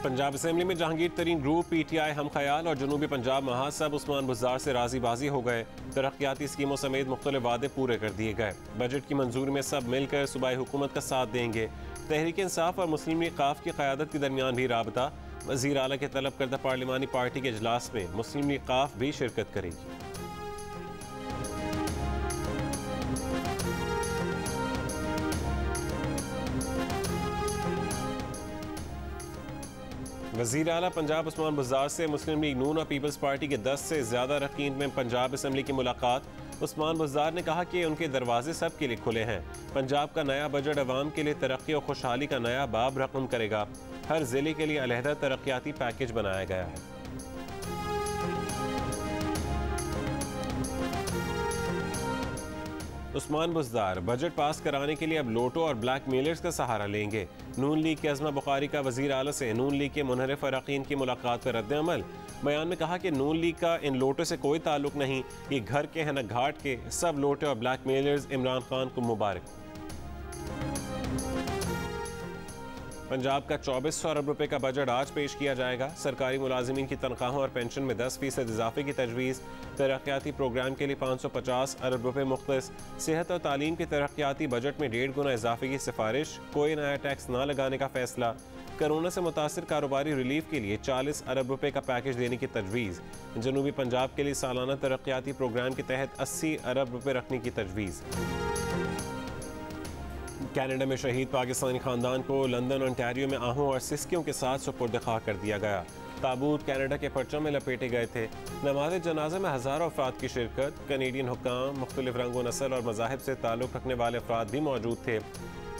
Punjab assembly में जहांगीर तरीन group, PTI, हम ख्याल और जनूबी पंजाब महासब उस्मान बुज़दार से राजीबाजी हो गए। तरक्याती स्कीमों समेत मुख्तलिफ वादे पूरे कर दिए गए। बजट की मंजूरी में सब मिलकर सूबाई हुकूमत का साथ देंगे। तहरीक इंसाफ और मुस्लिम लीग काफ की क़यादत के दरमियान भी राबता। वज़ीर आला के तलब करदा पार्लिमानी पार्टी के इजलास में मुस्लिम लीग काफ भी शिरकत करेगी। वज़ीर आला पंजाब उस्मान बुज़दार से मुस्लिम लीग नून और पीपल्स पार्टी के 10 से ज़्यादा अरकान में पंजाब असम्बली की मुलाकात। उस्मान बुज़दार ने कहा कि उनके दरवाजे सब के लिए खुले हैं। पंजाब का नया बजट अवाम के लिए तरक्की और खुशहाली का नया बाब रकम करेगा। हर ज़िले के लिए अलहदा तरक्याती पैकेज बनाया गया है। उस्मान बुज़दार बजट पास कराने के लिए अब लोटो और ब्लैक मेलर्स का सहारा लेंगे। नून लीग के अज़मा बुखारी का वज़ीर आला से नून लीग के मुनहरिफ अरकान की मुलाकात पर रद्द अमल। बयान में कहा कि नून लीग का इन लोटो से कोई ताल्लुक नहीं, ये घर के हैं न घाट के। सब लोटे और ब्लैक मेलर्स इमरान खान को मुबारक। पंजाब का 2400 अरब रुपए का बजट आज पेश किया जाएगा। सरकारी मुलाजिमीन की तनख्वाहों और पेंशन में 10% इजाफे की तजवीज़। तरक्याती प्रोग्राम के लिए 550 अरब रुपए मुख्तस। सेहत और तालीम के तरक्याती बजट में 1.5 गुना इजाफे की सिफारिश। कोई नया टैक्स न लगाने का फैसला। कोरोना से मुतासिर कारोबारी रिलीफ के लिए 40 अरब रुपए का पैकेज देने की तजवीज़। जनूबी पंजाब के लिए सालाना तरक्याती प्रोग्राम के तहत 80 अरब रुपए रखने की तजवीज़। कनाडा में शहीद पाकिस्तानी खानदान को लंदन ओंटारियो में आहों और सिस्कियों के साथ सुपुर्द खां कर दिया गया। ताबूत कनाडा के परचम में लपेटे गए थे। नमाज जनाजा में हज़ारों अफराद की शिरकत। कनेडियन हुक्काम, मुख्तलिफ रंग व नस्ल और मज़ाहिब से ताल्लुक़ रखने वाले अफराद भी मौजूद थे।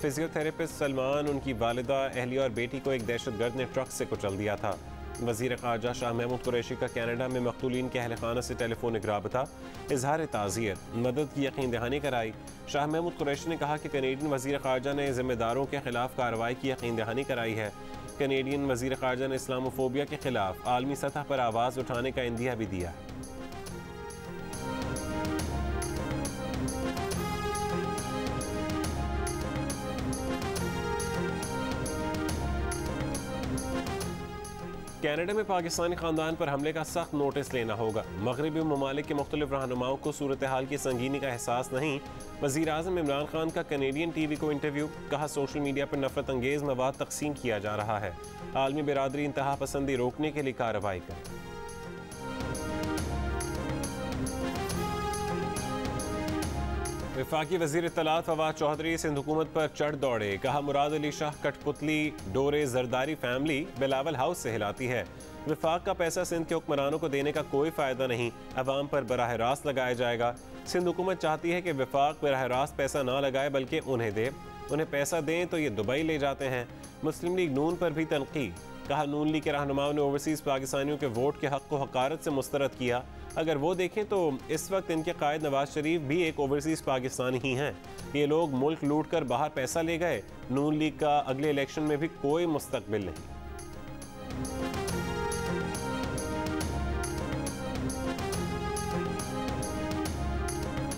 फिजियोथेरेपिस्ट सलमान, उनकी वालिदा, अहलिया और बेटी को एक दहशतगर्द ने ट्रक से कुचल दिया था। वज़ीर ख़ारजा शाह महमूद कुरैशी का कनाडा में मक़तूलीन के अहल खाना से टेलीफोनिक राबता। इजहार ताज़ियत, मदद की यकीन दहानी कराई। शाह महमूद कुरैशी ने कहा कि कनेडियन वज़ीर ख़ारजा ने ज़िम्मेदारों के खिलाफ कार्रवाई की यकीन दहानी कराई है। कनेडियन वज़ीर ख़ारजा ने इस्लामोफोबिया के खिलाफ आलमी सतह पर आवाज़ उठाने का इंदिया भी दिया है। कनाडा में पाकिस्तानी खानदान पर हमले का सख्त नोटिस लेना होगा। मगरबी ममालिक के मुख्तलिफ रहनुमाओं को सूरत हाल की संगीनी का एहसास नहीं। वज़ीर आज़म इमरान खान का कनेडियन TV को इंटरव्यू। कहा सोशल मीडिया पर नफरत अंगेज़ मवाद तकसीम किया जा रहा है। आलमी बिरादरी इंतहा पसंदी रोकने के लिए कार्रवाई करे। वफाकी वज़ीर इत्तलात फवाद चौधरी सिंध हुकूमत पर चढ़ दौड़े। कहा मुराद अली शाह कठपुतली डोरे जरदारी फैमिली बिलावल हाउस से हिलाती है। वफाक का पैसा सिंध के हुक्मरानों को देने का कोई फ़ायदा नहीं, अवाम पर बराह रास्त लगाया जाएगा। सिंध हुकूमत चाहती है कि वफाक बराह रास्त पैसा ना लगाए बल्कि उन्हें दे। उन्हें पैसा दें तो ये दुबई ले जाते हैं। मुस्लिम लीग नून पर भी तनकीद। कहा नून लीग के रहनुमाओं ने ओवरसीज़ पाकिस्तानियों के वोट के हक़ को हकारत से मुस्तरद किया। अगर वो देखें तो इस वक्त इनके कायद नवाज शरीफ भी एक ओवरसीज़ पाकिस्तानी ही हैं। ये लोग मुल्क लूट कर बाहर पैसा ले गए। नून लीग का अगले इलेक्शन में भी कोई मुस्तकबिल नहीं।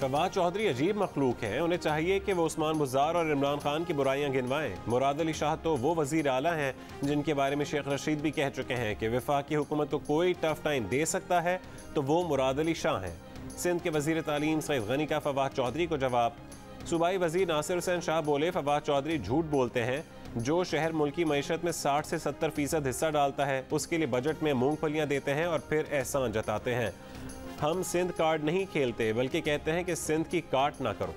फवाद चौधरी अजीब मखलूक हैं। उन्हें चाहिए कि वो उस्मान बुज़दार और इमरान खान की बुराइयां गिनवाएं। मुराद अली शाह तो वो वज़ीर आला हैं जिनके बारे में शेख रशीद भी कह चुके हैं कि वफाकी हुकूमत को कोई टफ टाइम दे सकता है तो वो मुराद अली शाह हैं। सिंध के वज़ीर तालीम सईद गनी का फवाद चौधरी को जवाब। सूबाई वज़ीर नासिर हुसैन शाह बोले फवाद चौधरी झूठ बोलते हैं। जो शहर मुल्की मईशत में 60 से 70% हिस्सा डालता है उसके लिए बजट में मूंगफलियाँ देते हैं और फिर एहसान जताते हैं। हम सिंध कार्ड नहीं खेलते बल्कि कहते हैं कि सिंध की काट ना करो।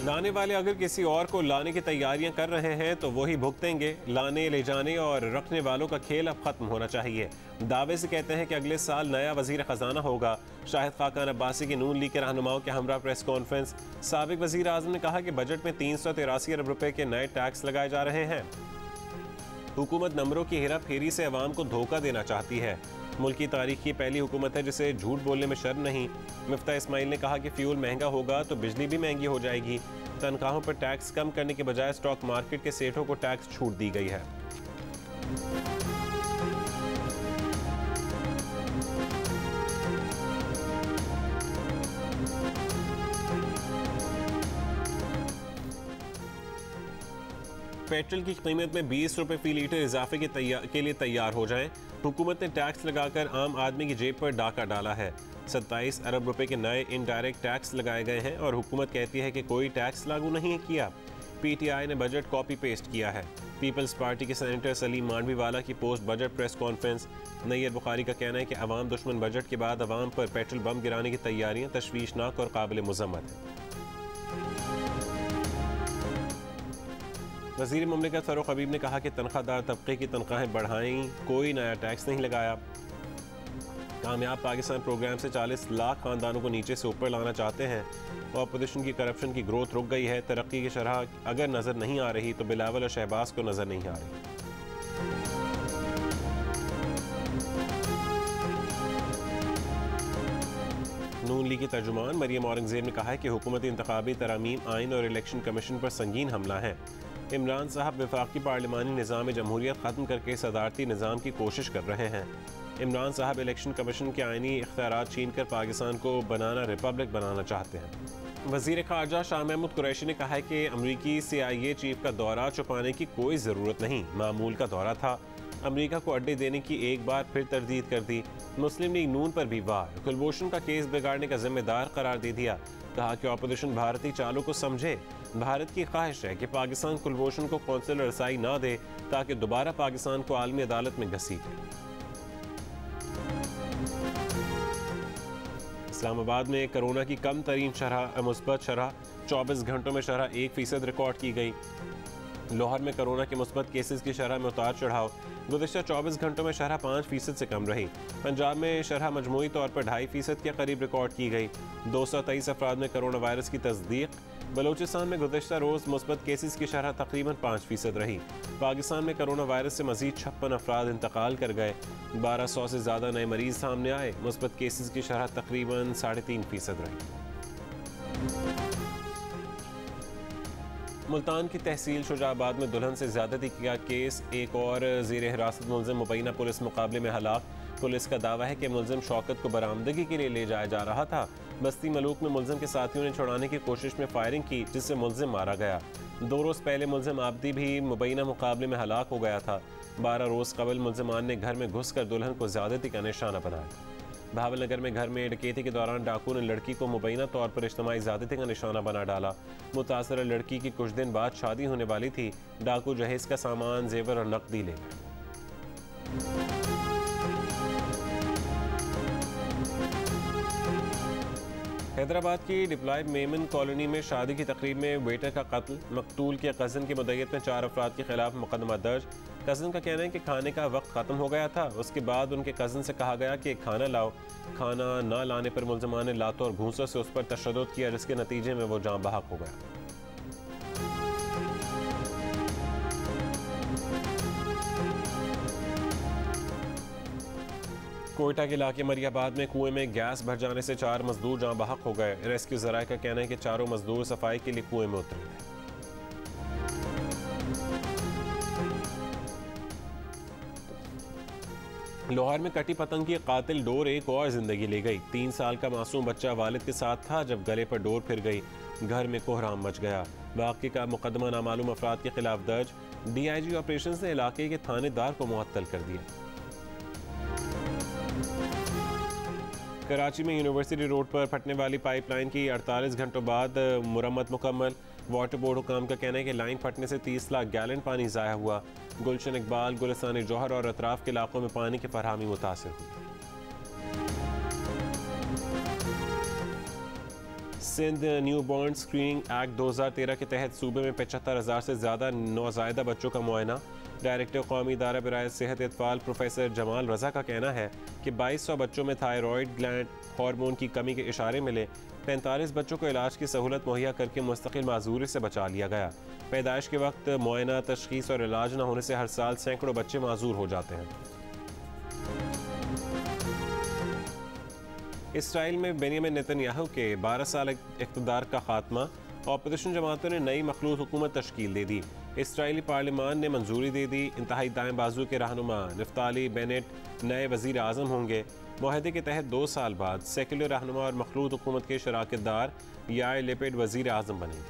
लाने वाले अगर किसी और को लाने की तैयारियां कर रहे हैं तो वही भुगतेंगे। लाने ले जाने और रखने वालों का खेल अब खत्म होना चाहिए। दावे से कहते हैं कि अगले साल नया वजीर खजाना होगा। शाहिद खाकान अब्बासी की नून लीग के रहनुमाओं के हमरा प्रेस कॉन्फ्रेंस। साबिक वजीर आजम ने कहा कि बजट में 383 अरब रुपए के नए टैक्स लगाए जा रहे हैं। हुकूमत नंबरों की हेरा फेरी से अवाम को धोखा देना चाहती है। मुल्क की तारीख की पहली हुकूमत है जिसे झूठ बोलने में शर्म नहीं। मिफ्ता इस्माइल ने कहा कि फ्यूल महंगा होगा तो बिजली भी महंगी हो जाएगी। तनख्वाहों पर टैक्स कम करने के बजाय स्टॉक मार्केट के सेठों को टैक्स छूट दी गई है। पेट्रोल की कीमत में 20 रुपये फी लीटर इजाफे के लिए तैयार हो जाएं। हुकूमत ने टैक्स लगाकर आम आदमी की जेब पर डाका डाला है। 27 अरब रुपए के नए इनडायरेक्ट टैक्स लगाए गए हैं और हुकूमत कहती है कि कोई टैक्स लागू नहीं किया। PTI ने बजट कॉपी पेस्ट किया है। पीपल्स पार्टी के सेनेटर सलीम मांडवीवाला की post budget press conference. Nayyar Bukhari का कहना है कि अवाम दुश्मन बजट के बाद अवाम पर पेट्रोल बम गिराने की तैयारियां तशवीशनाक और काबिल मुज़म्मत है। वज़ीर मुमलिकत फ़ारूक हबीब ने कहा कि तनख्वाहदार तबके की तनख्वाहें बढ़ाई, कोई नया टैक्स नहीं लगाया। कामयाब पाकिस्तान प्रोग्राम से 40 लाख खानदानों को नीचे से ऊपर लाना चाहते हैं। और अपोजिशन की करप्शन की ग्रोथ रुक गई है। तरक्की की शरह अगर नज़र नहीं आ रही तो बिलावल और शहबाज को नज़र नहीं आ रही। नून लीग की तर्जुमान मरियम औरंगजेब ने कहा है कि हुकूमती इंतखाबी तरामीम आइन और इलेक्शन कमीशन पर संगीन हमला है। इमरान साहब वफाकी पार्लिमानी निज़ाम जमहूरियत ख़त्म करके सदारती निज़ाम की कोशिश कर रहे हैं। इमरान साहब इलेक्शन कमीशन के आइनी इख्तियारात छीन कर पाकिस्तान को बनाना रिपब्लिक बनाना चाहते हैं। वज़ीर ख़ारजा शाह महमूद कुरैशी ने कहा है कि अमरीकी CIA चीफ का दौरा छुपाने की कोई ज़रूरत नहीं, मामूल का दौरा था। अमरीका को अड्डे देने की एक बार फिर तरदीद कर दी। मुस्लिम लीग नून पर भी वार, कुलभूषण का केस बिगाड़ने का जिम्मेदार करार दे दिया। कहा कि अपोजिशन भारतीय चालों को समझे। भारत की ख्वाहिश है कि पाकिस्तान कुलभूषण को कौंसलर रसाई ना दे ताकि दोबारा पाकिस्तान को आलमी अदालत में घसीटे। इस्लामाबाद में कोरोना की कम तरीन शरह मुस्बत शरह 24 घंटों में शरह 1% रिकॉर्ड की गई। लाहौर में कोरोना के मुस्बत केसेस की शरह में उतार चढ़ाव। गुज़िश्ता 24 घंटों में शरह 5% से कम रही। पंजाब में शरह मजमूई तौर पर 2.5% के करीब रिकॉर्ड की गई। 223 अफराद में कोरोना वायरस की तस्दीक। बलूचिस्तान में गुज़िश्ता रोज़ मुस्बत केसेस की शरह तकरीबन 5% रही। पाकिस्तान में कोरोना वायरस से मजीद 56 अफराद इंतकाल कर गए। 1200 से ज़्यादा नए मरीज सामने आए। मुस्बत केसेस की शरह तकरीबन 3.5% रही। मुल्तान की तहसील शुजाबाद में दुल्हन से ज़्यादती का केस, एक और ज़ेर हिरासत मुलजिम मुबैना पुलिस मुकाबले में हलाक। पुलिस का दावा है कि मुलजिम शौकत को बरामदगी के लिए ले जाया जा रहा था। बस्ती मलूक में मुलजिम के साथियों ने छुड़ाने की कोशिश में फायरिंग की, जिससे मुलजिम मारा गया। 2 रोज़ पहले मुलजिम आबदी भी मुबैना मुकाबले में हलाक हो गया था। 12 रोज़ कबल मुलजिमान ने घर में घुसकर दुल्हन को ज़्यादती का निशाना बनाया। भावलनगर में घर में डकैती के दौरान डाकू ने लड़की को मुबैना तौर पर इज्तिमाई ज़्यादती का निशाना बना डाला। मुतासरा लड़की की कुछ दिन बाद शादी होने वाली थी। डाकू जहेज का सामान, जेवर और नकदी ले गए। हैदराबाद की डिप्लॉयड मेमन कॉलोनी में शादी की तकरीब में वेटर का कत्ल। मकतूल के कज़न की मुद्दत में 4 अफराद के खिलाफ मुकदमा दर्ज। कज़न का कहना है कि खाने का वक्त ख़त्म हो गया था। उसके बाद उनके कज़न से कहा गया कि खाना लाओ। खाना ना लाने पर मुलजमान ने लातों और घूंसों से उस पर तशद्दुद किया, जिसके नतीजे में वो जान बहक हो गया। कोयटा के इलाके मरियाबाद में कुएं में गैस भर जाने से 4 मजदूर जान बहक हो गए। रेस्क्यू ज़राए का कहना है कि चारों मजदूर सफाई के लिए कुएं में उतरे थे। लाहौर में कटी पतंग की कातिल डोर एक और जिंदगी ले गई। 3 साल का मासूम बच्चा वालिद के साथ था जब गले पर डोर फिर गई। घर में कोहराम मच गया। वाक़े का मुकदमा नामालूम अफराद के खिलाफ दर्ज। DIG ऑपरेशंस ने इलाके के थानेदार को मुअत्तल कर दिया। कराची में यूनिवर्सिटी रोड पर फटने वाली पाइपलाइन की 48 घंटों बाद मुरम्मत मुकम्मल। वाटर बोर्ड हुकाम का कहना है कि लाइन फटने से 30 लाख गैलन पानी ज़ाया हुआ। गुलशन इकबाल, गुलिस्तान जौहर और अतराफ के इलाकों में पानी की फरहमी मुतासिर हुई। Sindh newborn screening act 2013 के तहत सूबे में 75,000 से ज़्यादा नौज़ायदा बच्चों का मुआयना। डायरेक्टर कौमी इदारा बराए सेहत इत्फाल प्रोफेसर जमाल रज़ा का कहना है कि 2200 बच्चों में थायराइड ग्लैंड हार्मोन की कमी के इशारे मिले। 45 बच्चों को इलाज की सहूलत मुहैया करके मुस्तकिल माजूरी से बचा लिया गया। पैदाइश के वक्त मुआयना, तशखीस और इलाज न होने से हर साल सैकड़ों बच्चे माजूर हो जाते हैं। इसराइल में बेनियामिन नेतन्याहू के 12 साल इक़्तिदार का खात्मा। अपोजिशन जमातों ने नई मखलूत हुकूमत तश्कील दे दी। इसराइली पार्लिमान ने मंजूरी दे दी। इंतहाई दाएं बाजू के रहनुमा नफ्ताली बेनेट नए वज़ीर आज़म होंगे। मुआहदे के तहत 2 साल बाद सेकुलर रहनुमा और मखलूत हुकूमत के शराकतदार यार लिपिड वज़ीर आज़म बनेंगे।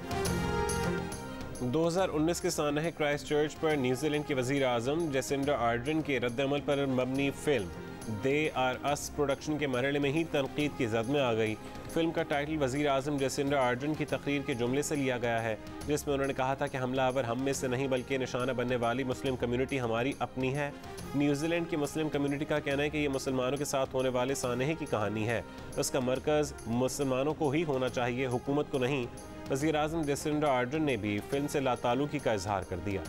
2019 के सानह क्राइस्ट चर्च पर न्यूजीलैंड के वजीर आजम जेसिंडा आर्डर्न के रद्दअमल पर मबनी फिल्म दे आर अस प्रोडक्शन के मरहले में ही तनकीद की जद में आ गई। फिल्म का टाइटल वजीर आजम जेसिंडा आर्डर्न की तकरीर के जुमले से लिया गया है, जिसमें उन्होंने कहा था कि हमलावर हम में से नहीं बल्कि निशाना बनने वाली मुस्लिम कम्युनिटी हमारी अपनी है। न्यूजीलैंड की मुस्लिम कम्युनिटी का कहना है कि ये मुसलमानों के साथ होने वाले सानहे की कहानी है, उसका मरकज़ मुसलमानों को ही होना चाहिए, हुकूमत को नहीं। वज़ीर आज़म जेसिंडा आर्डर्न ने भी फिल्म से लाताल्लुकी का इजहार कर दिया।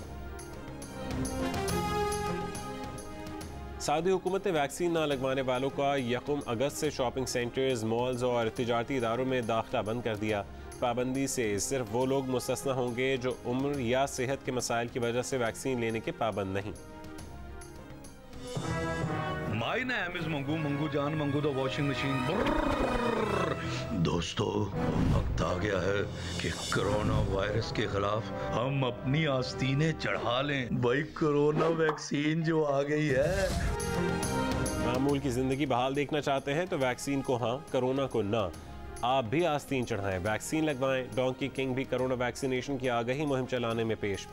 सऊदी हुकूमत ने वैक्सीन ना लगवाने वालों का 1 अगस्त से शॉपिंग सेंटर्स, मॉल्स और तिजारती इदारों में दाखिला बंद कर दिया। पाबंदी से सिर्फ वो लोग मुस्तस्ना होंगे जो उम्र या सेहत के मसाइल की वजह से वैक्सीन लेने के पाबंद नहीं। My name is Mangu Mangu जान मंगू द वॉशिंग मशीन। दोस्तों, वक्त आ गया है कि कोरोना वायरस के खिलाफ हम अपनी आस्तीनें चढ़ा लें। भाई कोरोना वैक्सीन जो आ गई है। मामूल की जिंदगी बहाल देखना चाहते हैं तो वैक्सीन को हाँ, कोरोना को ना। आप भी आस्तीन चढ़ाएं, वैक्सीन लगवाएं। डोंकी किंग भी कोरोना वैक्सीनेशन की आगाही मुहिम चलाने में पेश।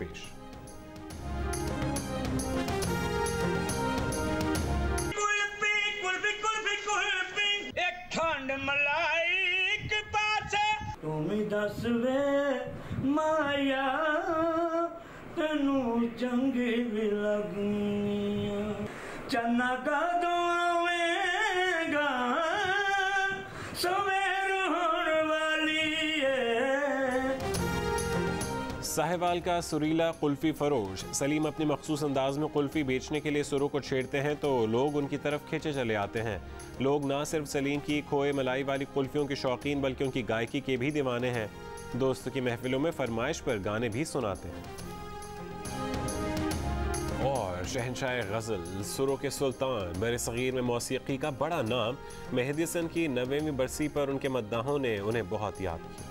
तुम दस वे माया तेनू चंगी भी लगनिया चन्ना का दोवेगा सवेर होने वाली है। साहिवाल का सुरीला कुल्फी फरोश सलीम अपने मखसूस अंदाज में कुल्फी बेचने के लिए सुरों को छेड़ते हैं तो लोग उनकी तरफ खींचे चले आते हैं। लोग ना सिर्फ सलीम की खोए मलाई वाली कुल्फियों के शौकीन बल्कि उनकी गायकी के भी दीवाने हैं। दोस्तों की महफिलों में फरमाइश पर गाने भी सुनाते हैं। और शहनशाह गज़ल, सुरों के सुल्तान, बरसगीर में मौसीकी का बड़ा नाम, मेहदी हसन की 90वीं बरसी पर उनके मद्दाहों ने उन्हें बहुत याद किया।